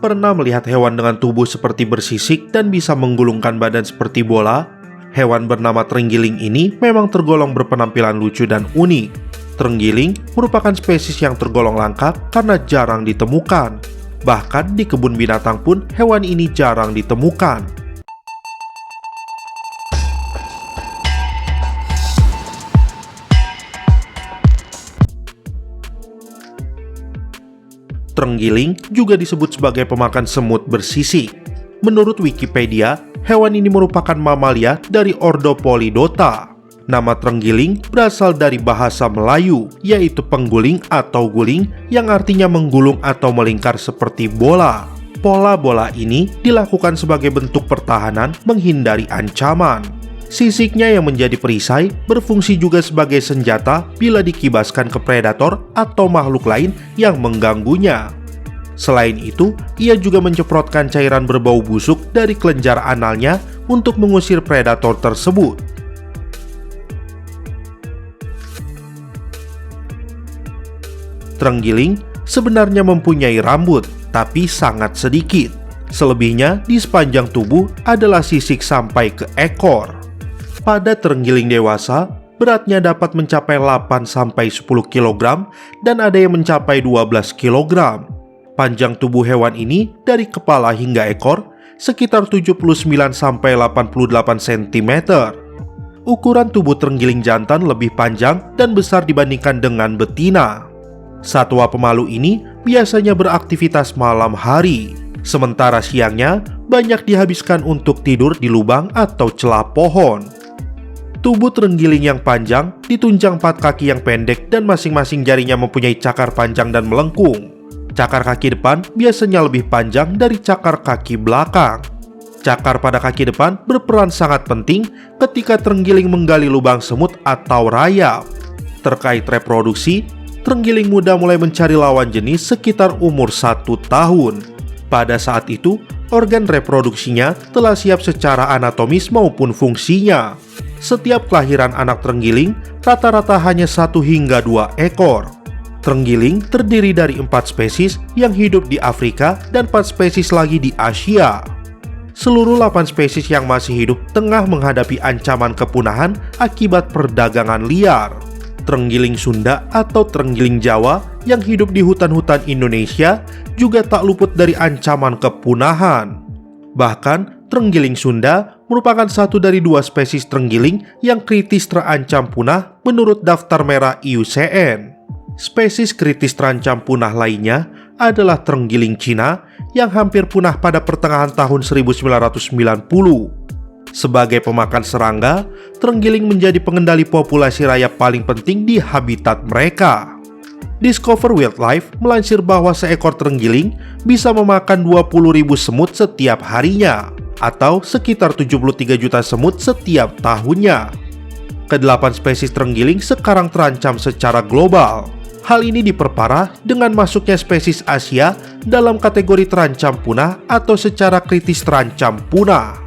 Pernah melihat hewan dengan tubuh seperti bersisik dan bisa menggulungkan badan seperti bola? Hewan bernama terenggiling ini memang tergolong berpenampilan lucu dan unik. Terenggiling merupakan spesies yang tergolong langka karena jarang ditemukan. Bahkan di kebun binatang pun hewan ini jarang ditemukan. Terenggiling juga disebut sebagai pemakan semut bersisik. Menurut Wikipedia, hewan ini merupakan mamalia dari ordo Polydota. Nama terenggiling berasal dari bahasa Melayu, yaitu pengguling atau guling yang artinya menggulung atau melingkar seperti bola. Pola-bola ini dilakukan sebagai bentuk pertahanan menghindari ancaman. Sisiknya yang menjadi perisai berfungsi juga sebagai senjata bila dikibaskan ke predator atau makhluk lain yang mengganggunya. Selain itu, ia juga menyemprotkan cairan berbau busuk dari kelenjar analnya untuk mengusir predator tersebut. Terenggiling sebenarnya mempunyai rambut, tapi sangat sedikit. Selebihnya di sepanjang tubuh adalah sisik sampai ke ekor. Pada terenggiling dewasa, beratnya dapat mencapai 8-10 kg dan ada yang mencapai 12 kg. Panjang tubuh hewan ini dari kepala hingga ekor sekitar 79-88 cm. Ukuran tubuh terenggiling jantan lebih panjang dan besar dibandingkan dengan betina. Satwa pemalu ini biasanya beraktivitas malam hari, sementara siangnya banyak dihabiskan untuk tidur di lubang atau celah pohon. Tubuh terenggiling yang panjang ditunjang 4 kaki yang pendek dan masing-masing jarinya mempunyai cakar panjang dan melengkung. Cakar kaki depan biasanya lebih panjang dari cakar kaki belakang. Cakar pada kaki depan berperan sangat penting ketika terenggiling menggali lubang semut atau rayap. Terkait reproduksi, terenggiling muda mulai mencari lawan jenis sekitar umur 1 tahun. Pada saat itu, organ reproduksinya telah siap secara anatomis maupun fungsinya. Setiap kelahiran anak terenggiling rata-rata hanya 1 hingga 2 ekor. Terenggiling terdiri dari 4 spesies yang hidup di Afrika dan 4 spesies lagi di Asia. Seluruh 8 spesies yang masih hidup tengah menghadapi ancaman kepunahan akibat perdagangan liar. Terenggiling Sunda atau terenggiling Jawa yang hidup di hutan-hutan Indonesia juga tak luput dari ancaman kepunahan. Bahkan, terenggiling Sunda merupakan satu dari 2 spesies terenggiling yang kritis terancam punah menurut daftar merah IUCN. Spesies kritis terancam punah lainnya adalah terenggiling Cina yang hampir punah pada pertengahan tahun 1990. Sebagai pemakan serangga, terenggiling menjadi pengendali populasi rayap paling penting di habitat mereka. Discover Wildlife melansir bahwa seekor terenggiling bisa memakan 20.000 semut setiap harinya, atau sekitar 73 juta semut setiap tahunnya. Kedelapan spesies terenggiling sekarang terancam secara global. Hal ini diperparah dengan masuknya spesies Asia dalam kategori terancam punah atau secara kritis terancam punah.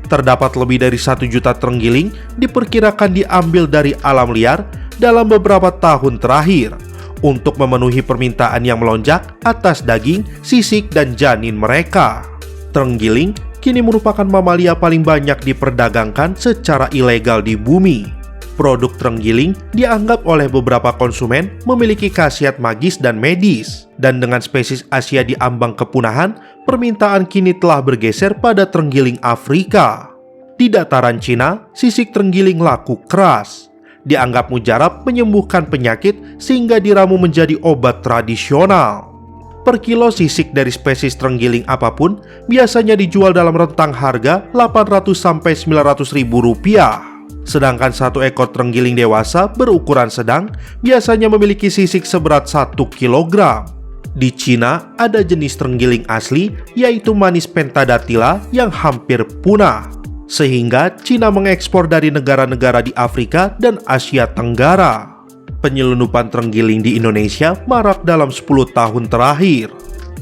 Terdapat lebih dari 1 juta terenggiling diperkirakan diambil dari alam liar dalam beberapa tahun terakhir untuk memenuhi permintaan yang melonjak atas daging, sisik, dan janin mereka. Terenggiling kini merupakan mamalia paling banyak diperdagangkan secara ilegal di bumi. Produk terenggiling dianggap oleh beberapa konsumen memiliki khasiat magis dan medis. Dan dengan spesies Asia di ambang kepunahan, permintaan kini telah bergeser pada terenggiling Afrika. Di dataran Cina, sisik terenggiling laku keras. Dianggap mujarab menyembuhkan penyakit sehingga diramu menjadi obat tradisional. Per kilo sisik dari spesies terenggiling apapun biasanya dijual dalam rentang harga 800-900 ribu rupiah. Sedangkan 1 ekor terenggiling dewasa berukuran sedang biasanya memiliki sisik seberat 1 kg. Di Cina ada jenis terenggiling asli yaitu Manis pentadactyla yang hampir punah. Sehingga Cina mengekspor dari negara-negara di Afrika dan Asia Tenggara. Penyelundupan terenggiling di Indonesia marak dalam 10 tahun terakhir.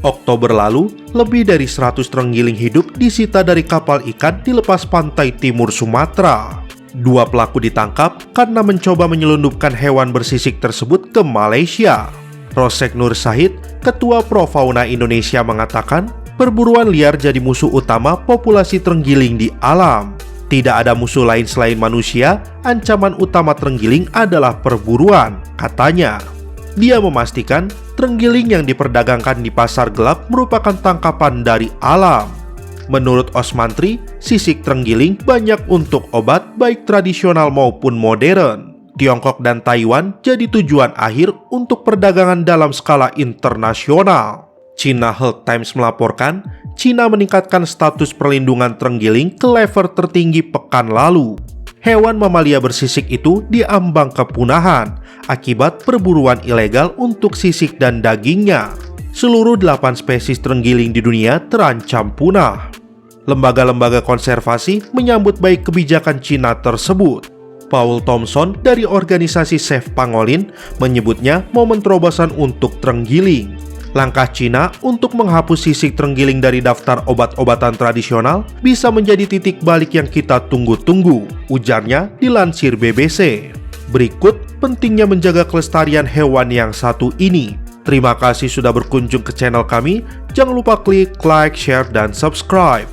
Oktober lalu, lebih dari 100 terenggiling hidup disita dari kapal ikan di lepas pantai timur Sumatera. 2 pelaku ditangkap karena mencoba menyelundupkan hewan bersisik tersebut ke Malaysia. Rosek Nur Syahid, Ketua Pro Fauna Indonesia mengatakan, perburuan liar jadi musuh utama populasi terenggiling di alam. Tidak ada musuh lain selain manusia, ancaman utama terenggiling adalah perburuan, katanya. Dia memastikan terenggiling yang diperdagangkan di pasar gelap merupakan tangkapan dari alam. Menurut Osmantri, sisik terenggiling banyak untuk obat baik tradisional maupun modern. Tiongkok dan Taiwan jadi tujuan akhir untuk perdagangan dalam skala internasional. China Health Times melaporkan, China meningkatkan status perlindungan terenggiling ke level tertinggi pekan lalu. Hewan mamalia bersisik itu diambang kepunahan akibat perburuan ilegal untuk sisik dan dagingnya. Seluruh 8 spesies terenggiling di dunia terancam punah. Lembaga-lembaga konservasi menyambut baik kebijakan China tersebut. Paul Thompson dari organisasi Save Pangolin menyebutnya momen terobosan untuk terenggiling. Langkah China untuk menghapus sisik terenggiling dari daftar obat-obatan tradisional bisa menjadi titik balik yang kita tunggu-tunggu, ujarnya dilansir BBC. Berikut pentingnya menjaga kelestarian hewan yang satu ini. Terima kasih sudah berkunjung ke channel kami. Jangan lupa klik like, share, dan subscribe.